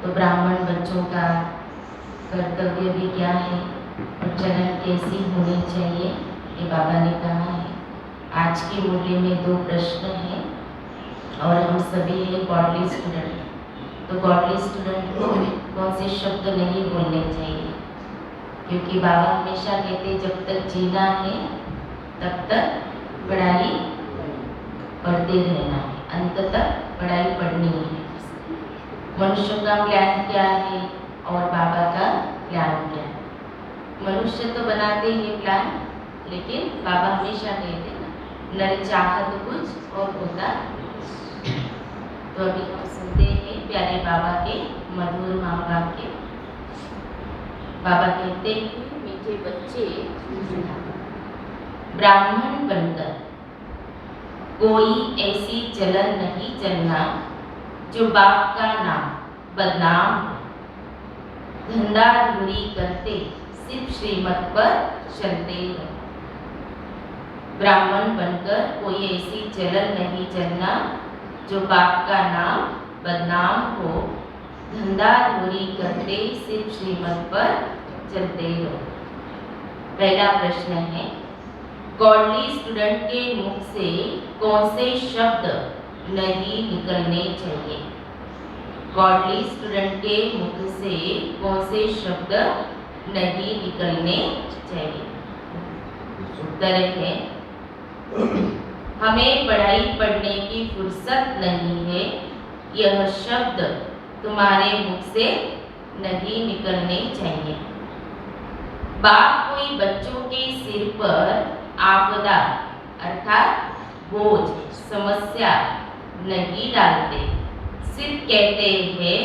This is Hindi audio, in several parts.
तो ब्राह्मण बच्चों का कर्तव्य भी क्या है और चलन कैसी होनी चाहिए, ये बाबा ने कहा है। आज के मूल्य में 2 प्रश्न हैं और हम सभी हैं गॉडली स्टूडेंट। तो गॉडली स्टूडेंट को कौन से शब्द नहीं बोलने चाहिए, क्योंकि बाबा हमेशा कहते जब तक जीना है तब तक पढ़ाई पढ़ते रहना है, अंत तक पढ़ाई पढ़नी है। मनुष्य का प्लान क्या है और बाबा का प्लान क्या है। मनुष्य तो बनाते हैं प्लान, लेकिन बाबा हमेशा कहते ना, नर चाहत कुछ और होता। तो अभी हम सुनते हैं प्यारे बाबा के मधुर महावाक्य। बाबा कहते हैं, मीठे बच्चे ब्राह्मण बनकर कोई ऐसी जलन नहीं चलना जो बाप का नाम बदनाम हो। धंधाधूरी करते सिर्फ श्रीमत पर चलते रहो। ब्राह्मण बनकर कोई ऐसी जलन नहीं चलना जो बाप का नाम बदनाम हो। धंधाधूरी करते सिर्फ श्रीमत पर चलते रहो। पहला प्रश्न है, गॉडली स्टूडेंट के मुख से कौन से शब्द नहीं निकलने चाहिए। गॉडली स्टूडेंट के मुख से कौन से शब्द नहीं निकलने चाहिए। उत्तर है, हमें पढ़ाई पढ़ने की फुर्सत नहीं है, यह शब्द तुम्हारे मुख से नहीं निकलने चाहिए। बाप कोई बच्चों के सिर पर आपदा अर्थात बोझ समस्या नहीं डालते, सिर्फ कहते हैं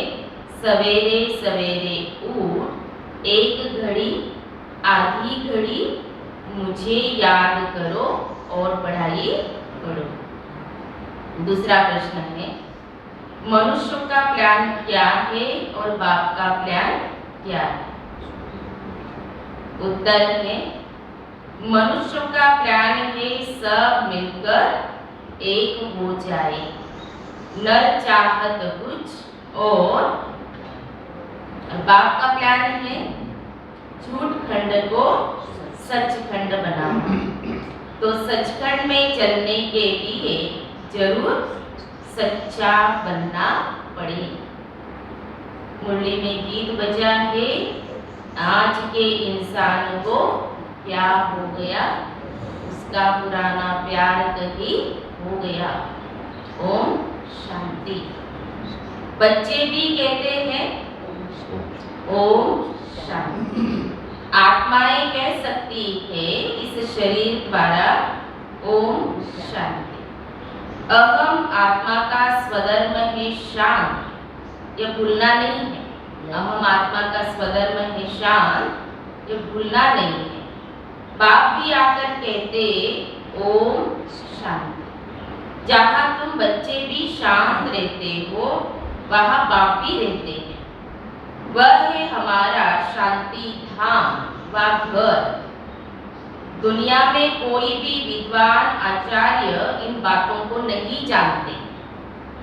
सवेरे सवेरे उठ, एक घड़ी आधी घड़ी मुझे याद करो और पढ़ाई पढ़ो। दूसरा प्रश्न है, मनुष्य का प्लान क्या है और बाप का प्लान क्या है। उत्तर है, मनुष्य का प्लान है सब मिलकर एक हो जाए, नर चाहत कुछ और बाप का प्लान है झूठ खंड को सचखंड बनाना। तो सचखंड में चलने के लिए जरूर सच्चा बनना पड़े। मुरली में गीत बजा है, आज के इंसान को क्या हो गया, उसका पुराना प्यार कहीं हो गया। ओम शांति। बच्चे भी कहते हैं ओम शांति। आत्माएं कह सकती है इस शरीर द्वारा ओम शांति। अहम आत्मा का स्वधर्म है शांत, यह भूलना नहीं है। अहम आत्मा का स्वधर्म है शांत, यह भूलना नहीं है। बाप भी आकर कहते ओम शांति। जहाँ तुम बच्चे भी शांत रहते हो, वहाँ बाप भी रहते हैं। वह है हमारा शांति धाम व घर। दुनिया में कोई भी विद्वान आचार्य इन बातों को नहीं जानते,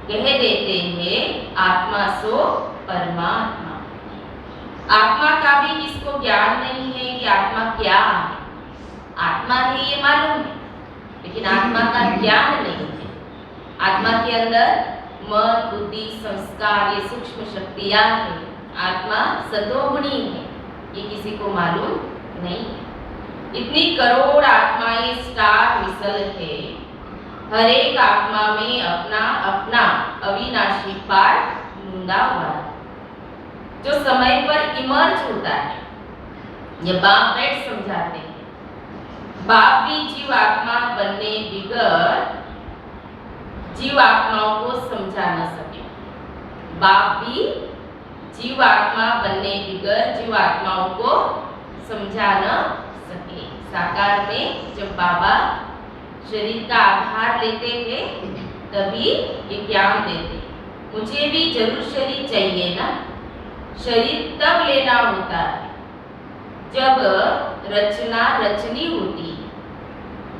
कह देते हैं आत्मा सो परमात्मा। आत्मा का भी किसको ज्ञान नहीं है कि आत्मा क्या है। आत्मा है ये मालूम है, लेकिन आत्मा का ज्ञान नहीं है। आत्मा के अंदर मन बुद्धि संस्कार ये सूक्ष्म शक्तियां हैं। आत्मा सतोगुणी है, ये किसी को मालूम नहीं है। इतनी करोड़ आत्माएं स्टार मिसल है, हर एक आत्मा में अपना अपना अविनाशी पार्ट ढूंढा हुआ है, जो समय पर इमर्ज होता है। ये बाप बैठ समझाते हैं। बाप भी जीव आत्मा बनने बिगर जीव आत्माओं को समझा न सके। बाप भी जीव आत्मा बनने बिगर जीव आत्माओं को समझा न सके। साकार में जब बाबा शरीर का आधार लेते हैं तभी ये ज्ञान देते। मुझे भी जरूर शरीर चाहिए ना। शरीर तब लेना होता है जब रचना रचनी होती है।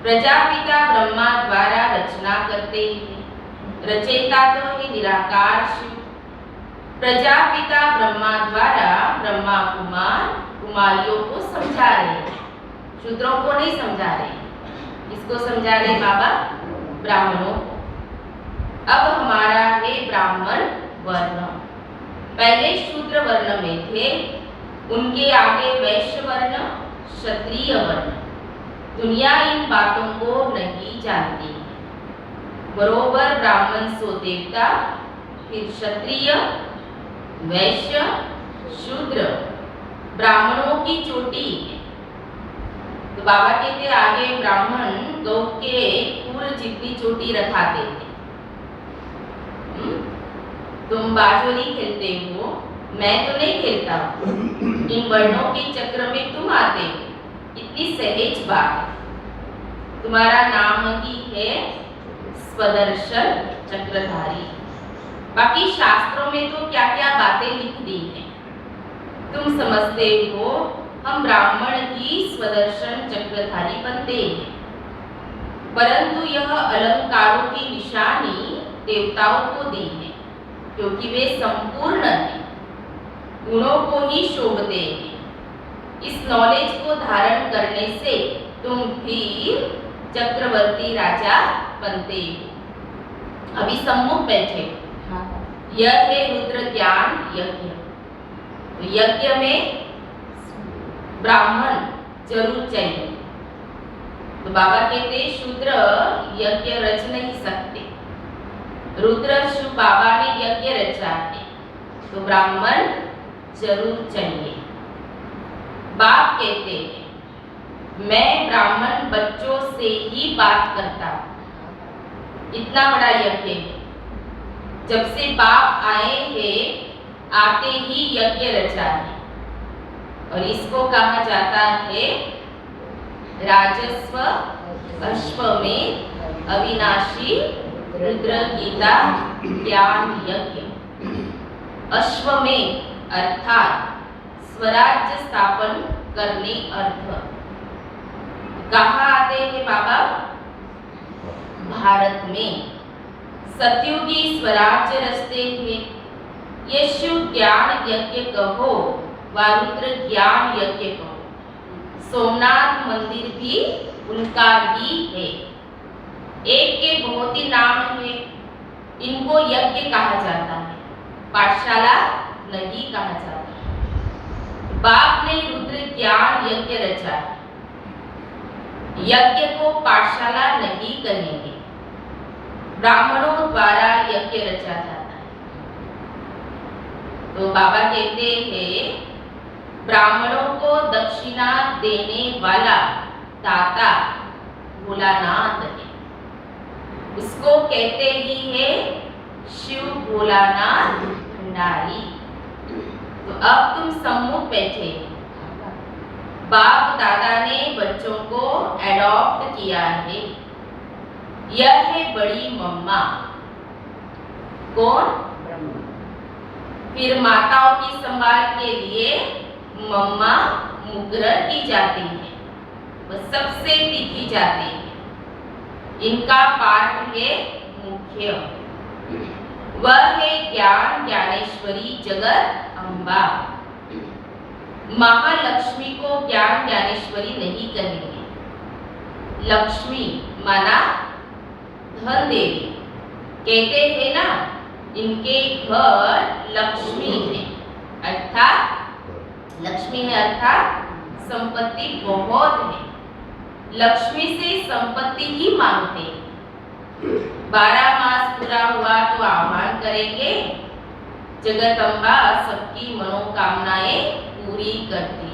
प्रजापिता ब्रह्मा द्वारा रचना करते हैं। रचयिता तो है निराकार शिव। प्रजापिता ब्रह्मा द्वारा ब्रह्मा कुमार कुमारियों को समझा रहे हैं, शूद्रों को नहीं समझा रहे। किसको समझा रहे बाबा? ब्राह्मणों को। अब हमारा है ब्राह्मण वर्ण। पहले शूद्र वर्ण में थे, उनके आगे वैश्य वर्ण, क्षत्रिय वर्ण। दुनिया इन बातों को नहीं जानती है। बरोबर ब्राह्मण सो देवता, फिर क्षत्रिय, वैश्य, शूद्र, ब्राह्मणों की चोटी है। तो बाबा कहते आगे ब्राह्मण गौ के फूल जितनी चोटी रखाते थे। तुम बाजोरी खेलते हो, मैं तो नहीं खेलता हूँ। इन वर्णों के चक्र में तुम आते हो, इतनी सहज बात है। तुम्हारा नाम ही है स्वदर्शन चक्रधारी। बाकी शास्त्रों में तो क्या क्या बातें लिख दी हैं। तुम समझते हो हम ब्राह्मण ही स्वदर्शन चक्रधारी बनते हैं, परंतु यह अलंकारों की निशानी देवताओं को दी है, क्योंकि वे संपूर्ण हैं, गुणों को ही शोभते हैं। इस नॉलेज को धारण करने से तुम भी चक्रवर्ती राजा बनते हो। अभी सम्मुख बैठे हो। यह है रुद्र ज्ञान यज्ञ। तो यज्ञ में ब्राह्मण जरूर चाहिए। तो बाबा कहते शूद्र यज्ञ रच नहीं सकते, रुद्र शिव बाबा ने यज्ञ रचा है, तो ब्राह्मण जरूर चाहिए। बाप कहते हैं मैं ब्राह्मण बच्चों से ही बात करता हूँ। इतना बड़ा यज्ञ है। जब से बाप आए हैं, आते ही यज्ञ रचा है, और इसको कहा जाता है राजस्व अश्वमेध अविनाशी रुद्र गीता ज्ञान यज्ञ। अश्वमेध अर्थात स्वराज्य स्थापन करने अर्थ। कहाँ आते हैं बाबा? भारत में सतयुगी स्वराज्य रचते हैं। ये शिव ज्ञान यज्ञ कहो व रुद्र ज्ञान यज्ञ कहो, सोमनाथ मंदिर भी उनका ही है। एक के बहुत ही नाम है। इनको यज्ञ कहा जाता है, पाठशाला नहीं कहा जाता। बाप ने रुद्र ज्ञान यज्ञ रचा है। यज्ञ को पाठशाला नहीं कहेंगे, ब्राह्मणों द्वारा यज्ञ रचा जाता है। तो बाबा कहते हैं ब्राह्मणों को दक्षिणा देने वाला दाता भोलानाथ है, उसको कहते ही है शिव भोलानाथ भंडारी। तो अब तुम सम्मुख बैठे, बाप दादा ने बच्चों को एडॉप्ट किया है। यह है बड़ी मम्मा। कौन? फिर माताओं की संभाल के लिए मम्मा मुकर्रर की जाती है, वह सबसे तीखी जाती है। इनका पाठ है मुख्य, वह है ज्ञान ज्ञानेश्वरी जगत अम्बा। महालक्ष्मी को ज्ञान ज्ञानेश्वरी नहीं कहेंगे। लक्ष्मी माना धन देवी। कहते हैं ना इनके घर लक्ष्मी है, अर्थात लक्ष्मी है अर्थात संपत्ति बहुत है। लक्ष्मी से संपत्ति ही मांगते हैं। 12 मास पूरा हुआ तो आह्वान करेंगे, जगदम्बा सबकी मनोकामनाएं पूरी करती है।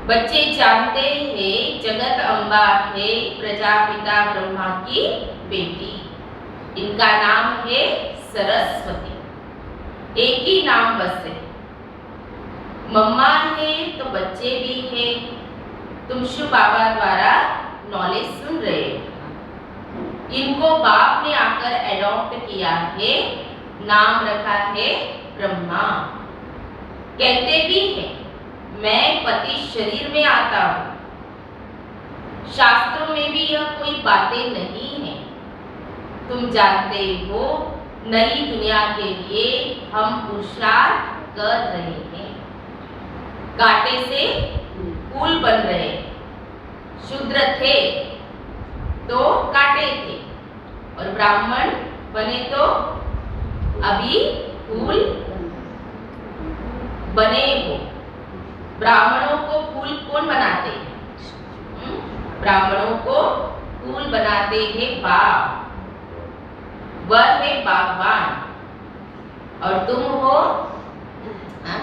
बच्चे जानते हैं जगत अम्बा है प्रजापिता ब्रह्मा की बेटी। इनका नाम है सरस्वती। एक ही नाम बस है। मम्मा है तो बच्चे भी है। तुम शिव बाबा द्वारा नॉलेज सुन रहे हो। इनको बाप ने आकर एडॉप्ट किया है, नाम रखा है ब्रह्मा। कहते भी है मैं पति शरीर में आता हूँ। शास्त्रों में भी यह कोई बातें नहीं है। तुम जानते हो नई दुनिया के लिए हम पुरुषार्थ कर रहे हैं। कांटे से फूल बन रहे। शूद्र थे तो कांटे थे और ब्राह्मण बने तो अभी फूल बने हो। ब्राह्मणों को फूल कौन बनाते हैं? ब्राह्मणों को फूल बनाते हैं बाप, वह है बागवान। और तुम हो,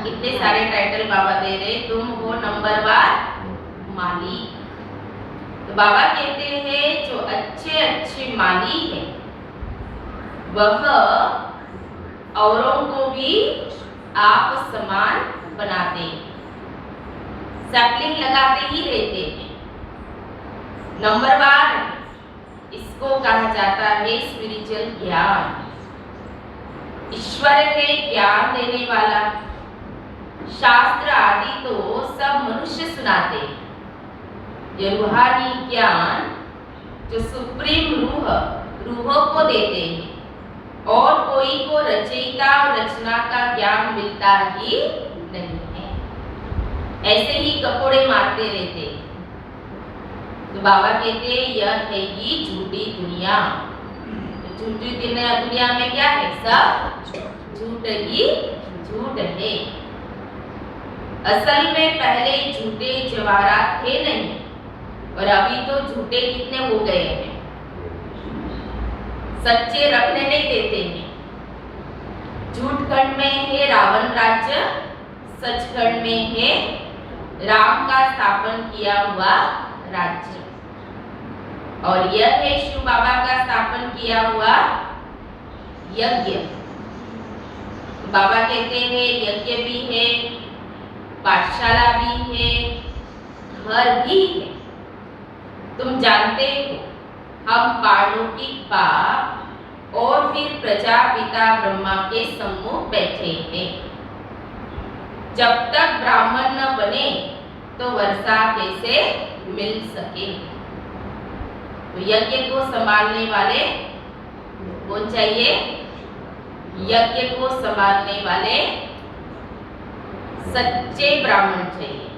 कितने सारे टाइटल बाबा दे रहे, तुम हो नंबरवार माली। तो बाबा कहते हैं जो अच्छे अच्छे माली है वह औरों को भी आप समान बनाते हैं, सैपलिंग लगाते ही रहते हैं। नंबरवार इसको कहा जाता है स्पिरिचुअल ज्ञान। ईश्वर है ज्ञान देने वाला। शास्त्र आदि तो सब मनुष्य सुनाते हैं। ये रूहानी ज्ञान जो सुप्रीम रूह को देते हैं, और कोई को रचयिता और रचना का ज्ञान मिलता ही नहीं है। ऐसे ही कपड़े मारते रहते हैं। तो बाबा कहते हैं यह है ये झूठी दुनिया। तो झूठी दुनिया में क्या है? सब झूठ ही झूठ है। असल में पहले झूठे जवाहरात थे नहीं, और अभी तो झूठे कितने हो गए हैं। सच्चे रखने नहीं देते हैं। झूठ खंड में है रावण राज्य, सचखंड में है राम का स्थापन किया हुआ राज्य। और यह है शिव बाबा का स्थापन किया हुआ यज्ञ। बाबा कहते हैं यज्ञ भी है, पाठशाला भी है, घर भी है। तुम जानते हो हम पारलौकिक बाप और फिर प्रजापिता ब्रह्मा के सम्मुख बैठे हैं। जब तक ब्राह्मण न बने तो वर्षा कैसे मिल सके? तो यज्ञ को संभालने वाले कौन चाहिए? यज्ञ को संभालने वाले सच्चे ब्राह्मण चाहिए।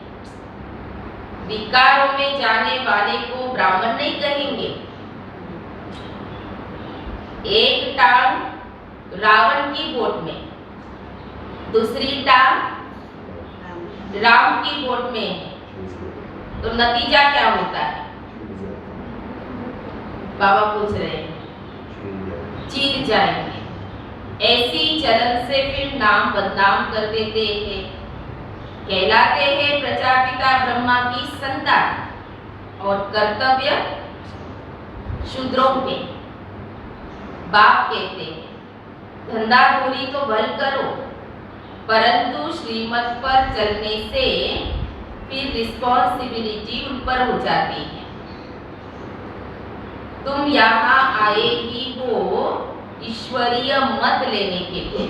विकारों में जाने वाले को ब्राह्मण नहीं कहेंगे। एक टांग रावण की बोट में, दूसरी टांग राम की बोट में है, तो नतीजा क्या होता है? बाबा पूछ रहे हैं, चीर जाएंगे। ऐसी चलन से फिर नाम बदनाम कर देते हैं। कहलाते हैं प्रजापिता ब्रह्मा की संतान, और कर्तव्य शूद्रों के। बाप कहते हैं धंधा धूरी तो भल करो, परंतु श्रीमत पर चलने से फिर रिस्पॉन्सिबिलिटी उन पर हो जाती है। तुम यहाँ आए ही हो ईश्वरीय मत लेने के लिए,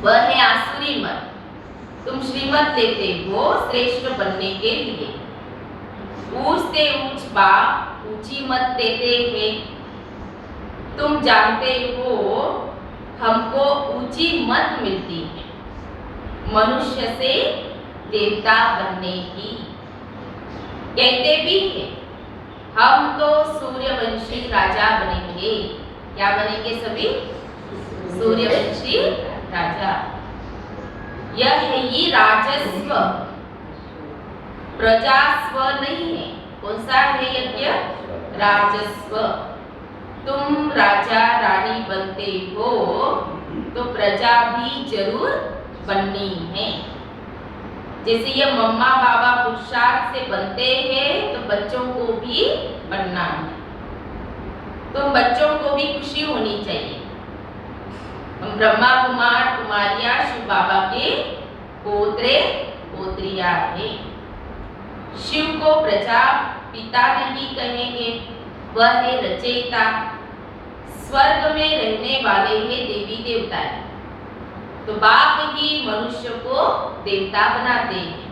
वह है आसुरी मत। तुम श्रीमत लेते हो श्रेष्ठ बनने के लिए। ऊंच से ऊंच बाप ऊंची मत देते हैं। तुम जानते हो हमको ऊंची मत मिलती है मनुष्य से देवता बनने की। कहते भी हैं हम तो सूर्यवंशी राजा बनेंगे। क्या बनेंगे सभी? सूर्यवंशी राजा। यह है ये राजस्व, प्रजास्व नहीं है। कौन सा है यज्ञ? राजस्व। तुम राजा रानी बनते हो तो प्रजा भी जरूर बननी है। जैसे ये मम्मा बाबा पुरुषार्थ से बनते हैं तो बच्चों को भी बनना है। तुम बच्चों को भी खुशी होनी चाहिए। हम ब्रह्मा कुमार कुमारियां शिव बाबा के पोत्रे पोत्रियां हैं। शिव को प्रजा पिता नहीं कहेंगे, वह है रचयिता। स्वर्ग में रहने वाले हैं देवी देवता। तो बाप ही मनुष्य को देवता बनाते हैं।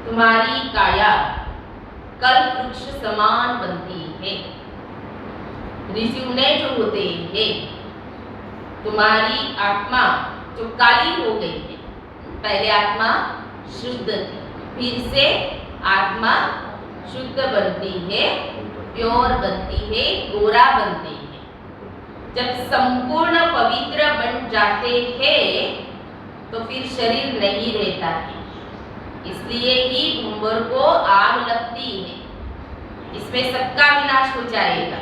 तुम्हारी काया कल्प वृक्ष समान बनती है। ऋषि मुनि जो होते हैं तुम्हारी आत्मा जो काली हो गई है, पहले आत्मा शुद्ध थी, फिर से आत्मा शुद्ध बनती है, प्योर बनती है, गोरा बनती है। जब संपूर्ण पवित्र बन जाते हैं तो फिर शरीर नहीं रहता है। इसलिए ही भूंबर को आग लगती है, इसमें सबका विनाश हो जाएगा।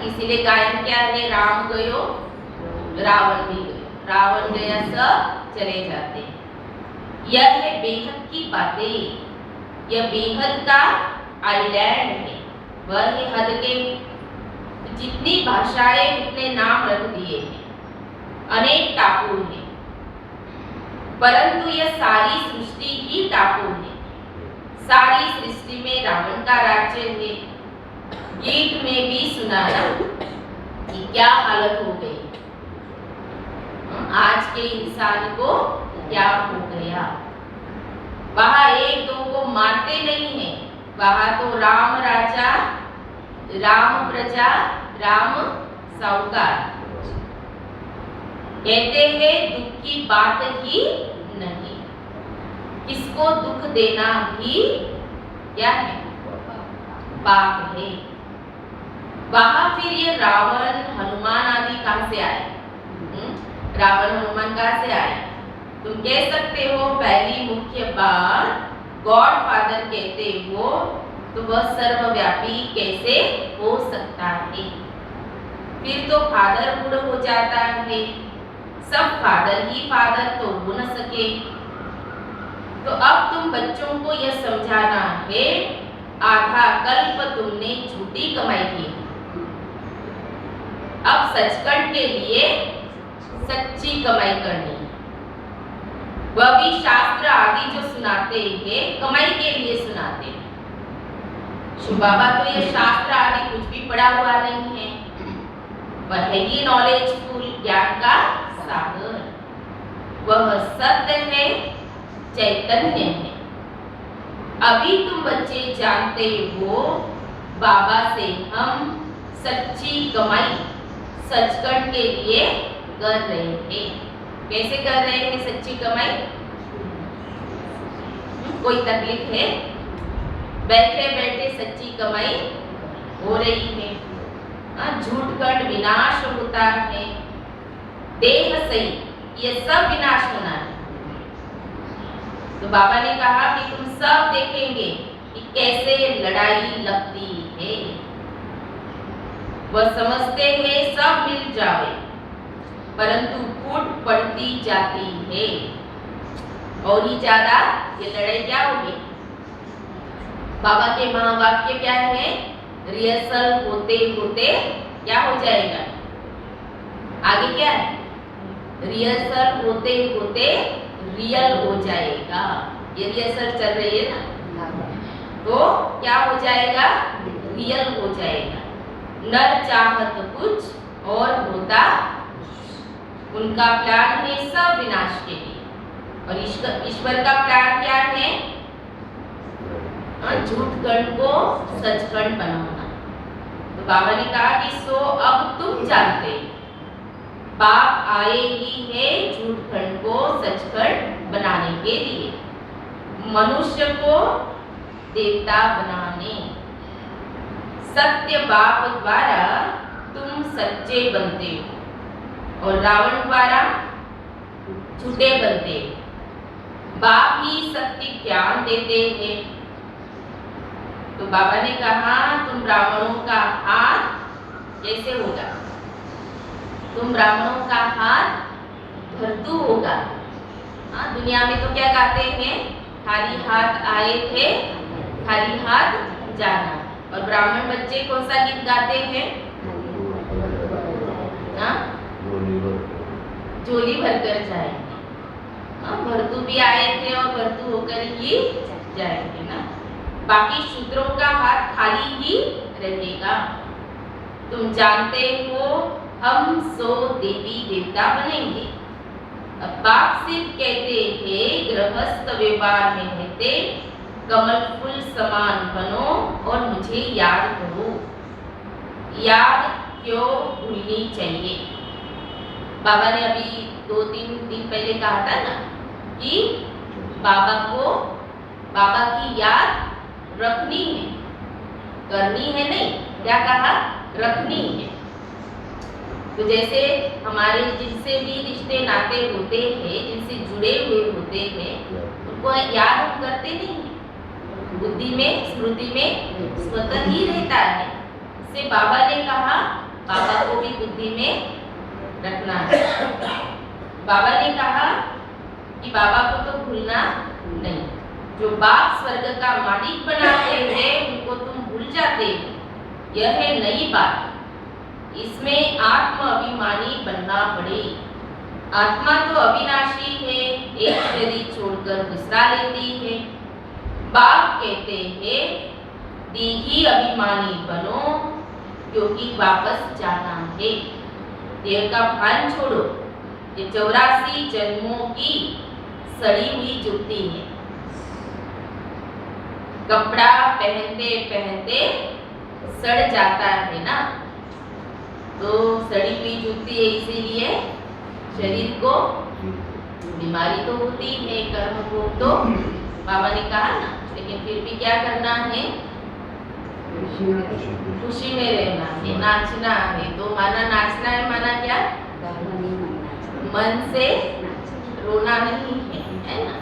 इसीलिए गायन क्या है, राम गयो रावण भी गयो, रावण गया सब चले जाते हैं। यह है बेहद की बातें, यह बेहद का आइलैंड है। वह है हद के, जितनी भाषाएं उतने नाम रख दिए हैं, अनेक टापू हैं, परंतु यह सारी सृष्टि ही टापू है। सारी सृष्टि में रावण का राज्य है। गीत में भी सुनाया कि क्या हालत हो गई, आज के इंसान को क्या हो गया। वहां एक दो को मारते नहीं है, वहां तो राम राजा, राम प्रजा, राम साहूकार। कहते हैं दुख की बात ही नहीं, किसको दुख देना भी क्या है, पाप है। वहां फिर ये रावण हनुमान आदि कहां से आए? रावण हनुमान कहां से आए? तुम कह सकते हो पहली मुख्य बात, गॉड फादर कहते हो तो वह सर्वव्यापी कैसे हो सकता है? फिर तो फादरहुड हो जाता है, सब फादर ही फादर तो हो न सके। तो अब तुम बच्चों को यह समझाना है, आधा कल्प तुमने झूठी कमाई की, अब सचखंड के लिए सच्ची कमाई करनी है। वह भी शास्त्र आदि जो सुनाते हैं कमाई के लिए सुनाते हैं। शिव बाबा तो ये शास्त्र आदि कुछ भी पढ़ा हुआ नहीं है, वह है ही नॉलेजफुल, ज्ञान का सागर। वह सत्य है, चैतन्य है। अभी तुम बच्चे जानते हो बाबा से हम सच्ची कमाई सचखंड के लिए कर रहे हैं। कैसे कर रहे हैं सच्ची कमाई? कोई तकलीफ है? बैठे बैठे सच्ची कमाई हो रही है। झूठ खंड विनाश होता है, देह सही, ये सब विनाश होना है। तो बाबा ने कहा कि तुम सब देखेंगे कि कैसे लड़ाई लगती है। वह समझते हैं सब मिल जावे, परंतु फूट पड़ती जाती है और ही ज्यादा ये लड़ाई क्या होगी? बाबा के महावाक्य क्या है? रिहर्सल होते होते क्या हो जाएगा? आगे क्या है? रिहर्सल होते होते रियल हो जाएगा। ये रिहर्सल चल रही है ना, तो क्या हो जाएगा? रियल हो जाएगा। नर चाहत कुछ और होता, उनका प्लान है सब विनाश के लिए, और ईश्वर का प्लान क्या है? झूठ खंड को सचखंड बनाना। तो बाबा ने कहा कि सो अब तुम जानते, बाप आए ही है झूठ खंड को सचखंड बनाने के लिए, मनुष्य को देवता बनाने। सत्य बाप द्वारा तुम सच्चे बनते हो और रावण द्वारा झूठे बनते हो। बाप ही सत्य ज्ञान देते हैं। तो बाबा ने कहा तुम ब्राह्मणों का हाथ कैसे होगा? तुम ब्राह्मणों का हाथ भरतू होगा। दुनिया में तो क्या गाते हैं? खाली हाथ आए थे, खाली हाथ जाना। और ब्राह्मण बच्चे कौन सा गीत गाते हैं? झोली भरकर जाएंगे। भरतू भी आए थे और भरतू होकर ही जाएंगे ना। बाकी शूद्रों का हाथ खाली ही रहेगा। तुम जानते हो हम सो देवी देवता बनेंगे। अब बाप सिर्फ कहते हैं गृहस्थ व्यवहार में रहते कमल फूल समान बनो और मुझे याद करो। याद क्यों भूलनी चाहिए? बाबा ने अभी 2-3 दिन पहले कहा था ना कि बाबा की याद रखनी है, करनी है नहीं, क्या कहा, रखनी है। तो जैसे हमारे जिनसे भी रिश्ते नाते होते हैं, जिनसे जुड़े हुए होते हैं, उनको याद हम करते नहीं हैं, बुद्धि में स्मृति में स्वतः ही रहता है। इससे बाबा ने कहा बाबा को भी बुद्धि में रखना है। बाबा ने कहा कि बाबा को तो भूलना नहीं। जो बाप स्वर्ग का मालिक बनाते हैं उनको तुम भूल जाते हो, यह है नई बात। इसमें आत्म अभिमानी बनना पड़े। आत्मा तो अविनाशी है, एक शरीर छोड़कर दूसरा लेती है। बाप कहते हैं देही अभिमानी बनो, क्योंकि वापस जाना है। देह का भान छोड़ो, ये 84 जन्मों की सड़ी हुई जुगती है। कपड़ा पहनते पहनते सड़ जाता है ना, तो सड़ी हुई जुगती है, इसीलिए शरीर को बीमारी तो होती है, कर्म को तो बाबा ने कहा ना, लेकिन फिर भी क्या करना है, खुशी में रहना है, नाचना है। तो माना नाचना है, माना क्या, मन से रोना नहीं है ना।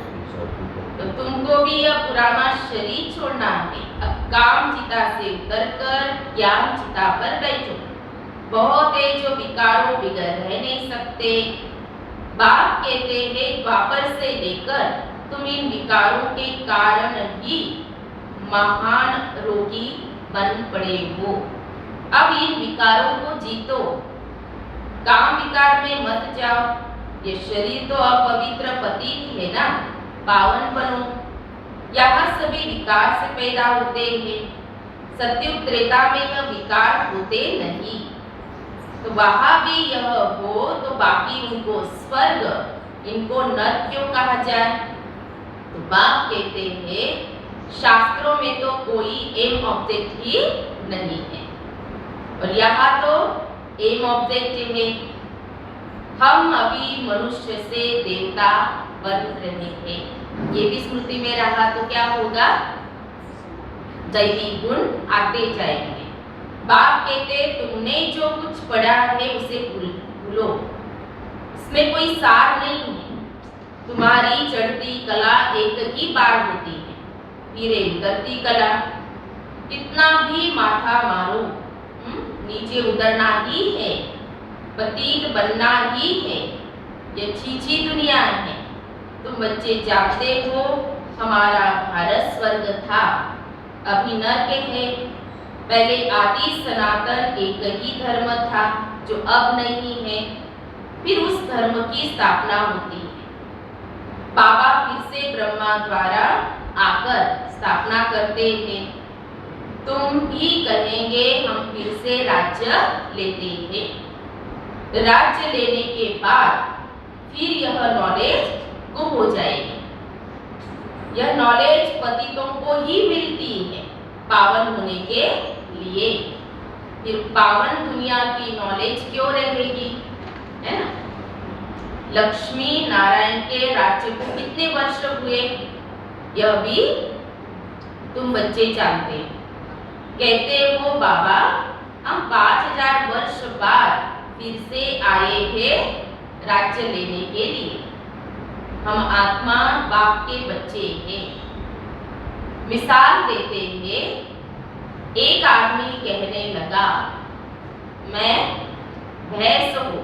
तो तुमको भी यह पुराना शरीर छोड़ना है। अब काम चिता से उतरकर ज्ञान चिता पर बैठो। बहुत है जो विकारों बिगड़ रह नहीं सकते। बाप कहते हैं द्वापर से लेकर तुम इन विकारों के कारण ही महान रोगी बन पड़े हो। अब इन विकारों को जीतो, काम विकार में मत जाओ। ये शरीर तो अपवित्र पतित है ना, पावन बनो। यहाँ सभी विकार से पैदा होते हैं। सत्युग त्रेता में यह विकार होते नहीं, तो वहां भी यह हो तो बाकी उनको स्वर्ग, इनको नरक क्यों कहा जाए। तो बाप कहते हैं शास्त्रों में तो कोई एम ऑब्जेक्ट ही नहीं है, और यहाँ तो एम ऑब्जेक्ट है। हम अभी मनुष्य से देवता बन रहे हैं, ये भी स्मृति में रहा तो क्या होगा, दैवी गुण आते जाएंगे। बाप कहते तुमने जो कुछ पढ़ा है उसे भूलो, इसमें कोई सार नहीं है। तुम्हारी चढ़ती कला एक ही बार होती है, फिर उतरती कला। कितना भी माथा मारो, नीचे उतरना ही है, पतित बनना ही है। ये छीछी दुनिया है। तुम बच्चे जानते हो हमारा भारत स्वर्ग था, अभी नरक है। पहले आदि सनातन एक ही धर्म था जो अब नहीं है, फिर उस धर्म की स्थापना होती है। बाबा फिर से ब्रह्मा द्वारा आकर स्थापना करते हैं। तुम भी कहेंगे हम फिर से राज्य लेते हैं। राज्य लेने के बाद फिर यह नॉलेज गुम हो जाएगी। यह नॉलेज पतितों को ही मिलती है पावन होने के लिए। फिर पावन दुनिया की नॉलेज क्यों रहेगी, है ना। लक्ष्मी नारायण के राज्य को कितने वर्ष हुए, यह भी तुम बच्चे जानते हो। कहते हो बाबा हम 5000 वर्ष बाद फिर से आए हैं राज्य लेने के लिए। हम आत्मा बाप के बच्चे हैं। मिसाल देते हैं, एक आदमी कहने लगा मैं भैंस हूँ,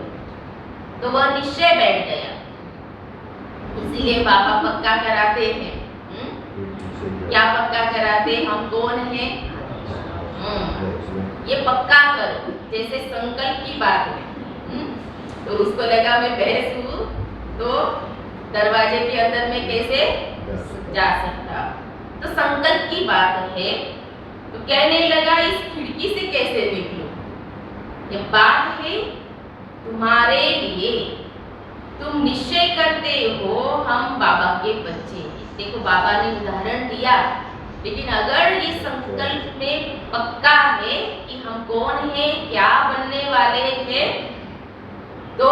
तो वह निश्चय बैठ गया। इसीलिए बाबा पक्का कराते हैं। क्या पक्का कराते, हम कौन हैं, ये पक्का करो। जैसे संकल्प की बात है, तो उसको लगा मैं भैंस हूँ, तो दरवाजे के अंदर में कैसे जा सकता। तो संकल्प की बात है। तो कहने लगा इस खिड़की से कैसे निकलूं। ये बात है तुम्हारे लिए। तुम निश्चय करते हो हम बाबा के बच्चे हैं। देखो बाबा ने उदाहरण दिया, लेकिन अगर ये संकल्प में पक्का है कि हम कौन हैं, क्या बनने वाले हैं, तो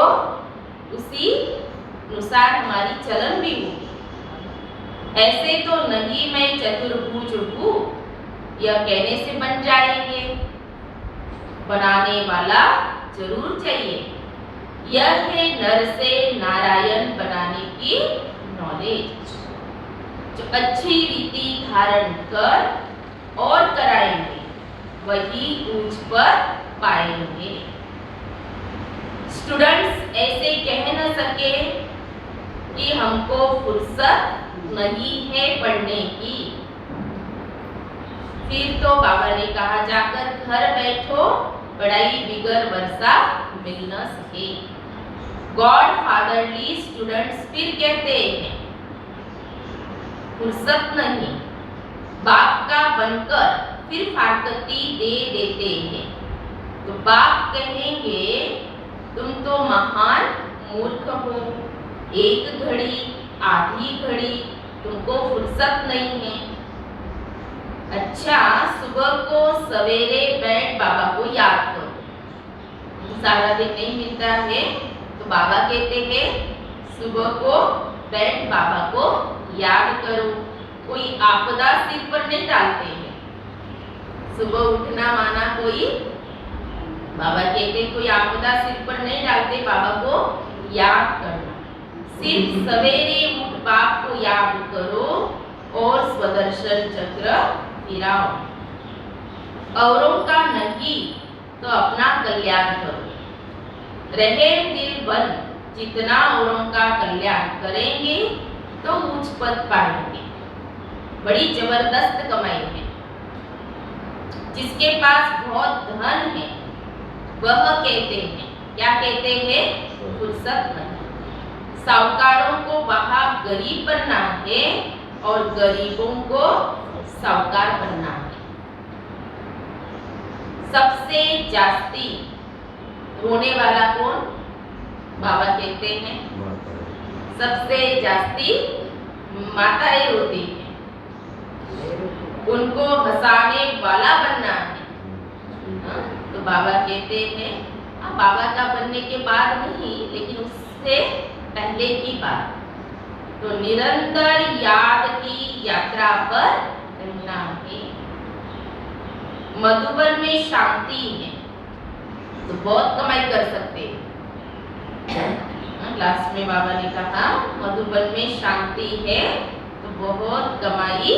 उसी अनुसार हमारी चलन भी होगी। ऐसे तो नहीं मैं चतुर्भुज हूँ यह कहने से बन जाएंगे, बनाने वाला जरूर चाहिए। यह है नर से नारायण बनाने की नॉलेज, जो अच्छी रीति धारण कर और कराएंगे वही ऊंच पर पाएंगे। स्टूडेंट्स ऐसे कह न सके कि हमको फुर्सत नहीं है पढ़ने की। फिर तो बाबा ने कहा जाकर घर बैठो, पढ़ाई बिगर वर्षा मिल न सके। गॉड फादरली स्टूडेंट्स फिर कहते हैं फुर्सत नहीं, बाप का बनकर फिर फारकती दे देते हैं। तो बाप कहेंगे तुम तो महान मूर्ख हो, एक घड़ी आधी घड़ी तुमको फुर्सत नहीं है। अच्छा, सुबह को सवेरे बैठ बाबा को याद करो। सारा दिन नहीं मिलता है तो बाबा कहते हैं सुबह को बैठ बाबा को याद करो। कोई आपदा सिर पर नहीं डालते हैं। सुबह उठना माना कोई, बाबा कहते कोई आपदा सिर पर नहीं डालते, बाबा को याद करना। सिर्फ सवेरे उठ बाप को याद करो और स्वदर्शन चक्र फिराओ। औरों का नहीं तो अपना कल्याण करो। रहे दिल बन, जितना औरों का कल्याण करेंगे तो उच्च पद पाएंगे। बड़ी जबरदस्त कमाई है। जिसके पास बहुत धन है वह कहते हैं, क्या कहते हैं? फुर्सत नहीं। साहूकारों को वहां गरीब बनना है और गरीबों को साहूकार बनना है। सबसे जास्ती रोने वाला कौन? बाबा कहते हैं सबसे जास्ती माताएं रोती हैं, उनको हंसाने वाला बनना है। तो बाबा कहते हैं बाबा का बनने के बाद नहीं, लेकिन उससे पहले की बात। तो निरंतर याद की यात्रा पर रहना है। मधुबन में शांति है तो बहुत कमाई कर सकते हैं। लास्ट में बाबा ने कहा मधुबन में शांति है तो बहुत कमाई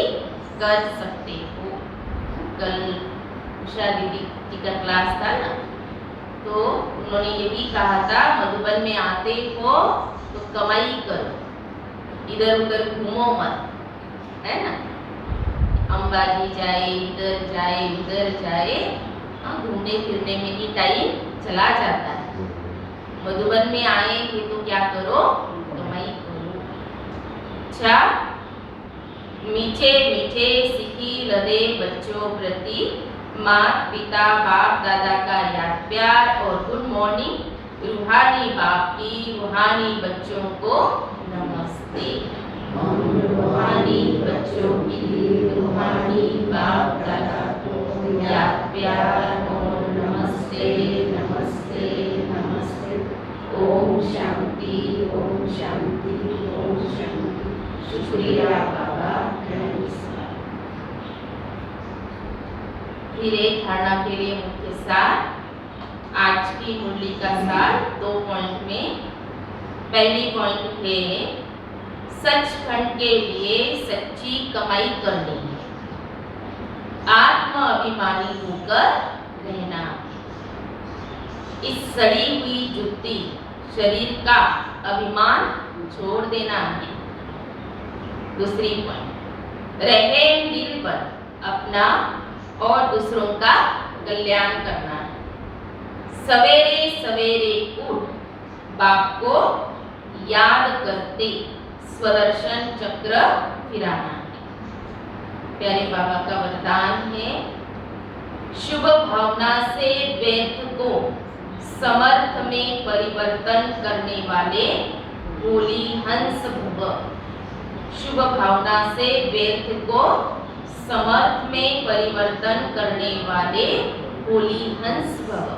कर सकते हो। कल उषा दीदी जी का क्लास था ना, तो उन्होंने ये भी कहा था मधुबन में आते हो तो कमाई करो, इधर उधर घूमो मत, है ना। अंबाजी जाए, इधर जाए उधर जाए, घूमने फिरने में ही टाइम चला जाता है। मधुबन में आएंगे तो क्या करो? कमाई करो। अच्छा, मीठे मीठे सिखी लदे बच्चों प्रति माता पिता बाप दादा का याद प्यार और गुड मॉर्निंग। रूहानी बाप की रूहानी बच्चों को नमस्ते। रूहानी बच्चों की रूहानी बाप दादा को याद प्यार और नमस्ते नमस्ते नमस्ते। ओम शांति ओम शांति ओम शांति। शुक्रिया बाबा। फिर एक धारणा के लिए मुख्य सार, आज की मुरली का सार 2 पॉइंट में। पहली पॉइंट है सचखंड के लिए सच्ची कमाई करनी है, आत्म अभिमानी होकर रहना। इस सड़ी हुई जुत्ती शरीर का अभिमान छोड़ देना है। दूसरी पॉइंट, रहे दिल पर अपना और दूसरों का कल्याण करना है। सवेरे सवेरे उठ बाप को याद करते स्वदर्शन चक्र फिराना है। प्यारे बाबा का वरदान है, शुभ भावना से व्यर्थ को समर्थ में परिवर्तन करने वाले होली हंस भव। शुभ भावना से व्यर्थ को समर्थ में परिवर्तन करने वाले होली हंस भव।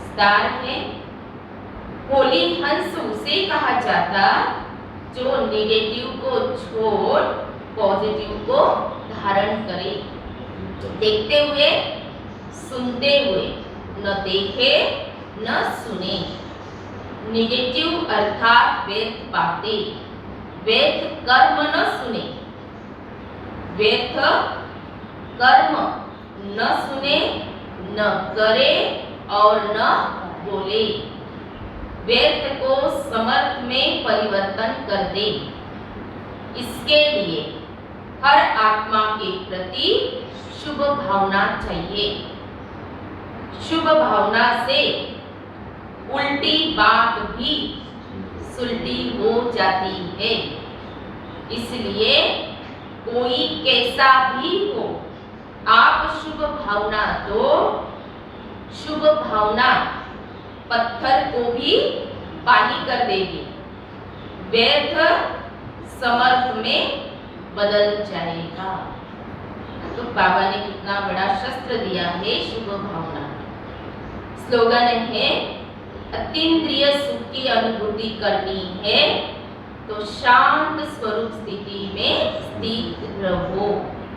स्टार है होली हंस उसे कहा जाता जो नेगेटिव को छोड़ पॉजिटिव को धारण करे। देखते हुए सुनते हुए न देखे न सुने। नेगेटिव अर्थात व्यर्थ बातें, व्यर्थ कर्म न सुने, व्यर्थ कर्म न सुने, न करे और न बोले। व्यर्थ को समर्थ में परिवर्तन कर दे। इसके लिए हर आत्मा के प्रति शुभ भावना चाहिए। शुभ भावना से उल्टी बात भी सुलटी हो जाती है। इसलिए कोई कैसा भी हो, आप शुभ भावना दो। शुभ भावना पत्थर को भी पानी कर देगी, व्यर्थ समर्थ में बदल जाएगा। तो बाबा ने कितना बड़ा शस्त्र दिया है, शुभ भावना। स्लोगन है, अतीन्द्रिय सुख की अनुभूति करनी है तो शांत स्वरूप स्थिति में स्थित रहो।